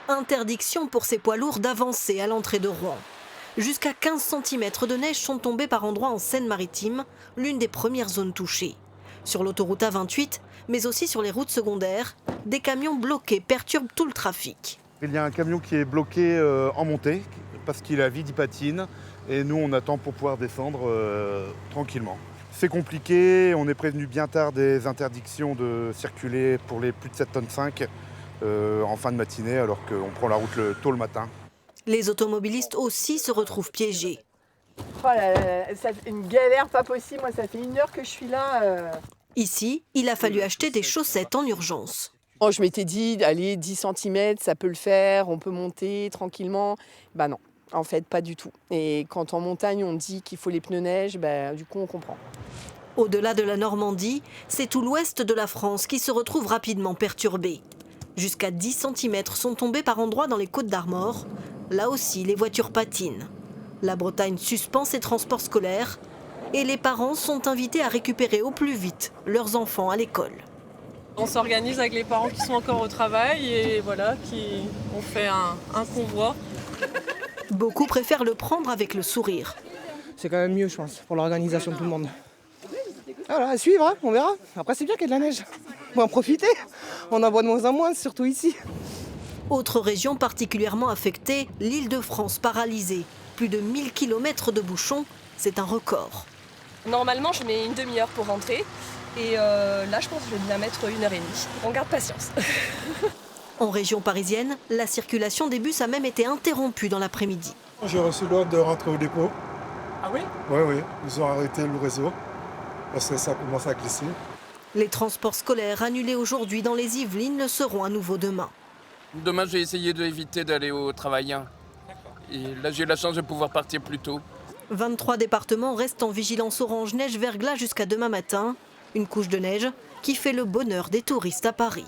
Interdiction pour ces poids lourds d'avancer à l'entrée de Rouen. Jusqu'à 15 cm de neige sont tombés par endroits en Seine-Maritime, l'une des premières zones touchées. Sur l'autoroute A28, mais aussi sur les routes secondaires, des camions bloqués perturbent tout le trafic. Il y a un camion qui est bloqué en montée parce qu'il est à vide, il patine. Et nous, on attend pour pouvoir descendre tranquillement. C'est compliqué, on est prévenu bien tard des interdictions de circuler pour les plus de 7,5 tonnes en fin de matinée, alors qu'on prend la route tôt le matin. Les automobilistes aussi se retrouvent piégés. Oh là là, c'est une galère pas possible. Moi, ça fait 1 heure que je suis là. Ici, il a fallu acheter des chaussettes en urgence. Oh, je m'étais dit, allez, 10 cm, ça peut le faire, on peut monter tranquillement. Bah non, en fait, pas du tout. Et quand en montagne, on dit qu'il faut les pneus neige, bah, du coup, on comprend. Au-delà de la Normandie, c'est tout l'ouest de la France qui se retrouve rapidement perturbé. Jusqu'à 10 cm sont tombés par endroits dans les Côtes-d'Armor. Là aussi, les voitures patinent. La Bretagne suspend ses transports scolaires et les parents sont invités à récupérer au plus vite leurs enfants à l'école. On s'organise avec les parents qui sont encore au travail et voilà, on fait un convoi. Beaucoup préfèrent le prendre avec le sourire. C'est quand même mieux, je pense, pour l'organisation de tout le monde. Voilà, à suivre, hein, on verra. Après, c'est bien qu'il y ait de la neige. On va en profiter. On en voit de moins en moins, surtout ici. Autre région particulièrement affectée, l'Île-de-France paralysée. Plus de 1000 km de bouchons, c'est un record. Normalement, je mets une demi-heure pour rentrer. Et là, je pense que je vais bien mettre 1h30. On garde patience. En région parisienne, la circulation des bus a même été interrompue dans l'après-midi. J'ai reçu l'ordre de rentrer au dépôt. Ah oui? Oui, ils ont arrêté le réseau parce que ça commence à glisser. Les transports scolaires annulés aujourd'hui dans les Yvelines le seront à nouveau demain. Demain, j'ai essayé d'éviter d'aller au travail. Et là, j'ai eu la chance de pouvoir partir plus tôt. 23 départements restent en vigilance orange neige-verglas jusqu'à demain matin. Une couche de neige qui fait le bonheur des touristes à Paris.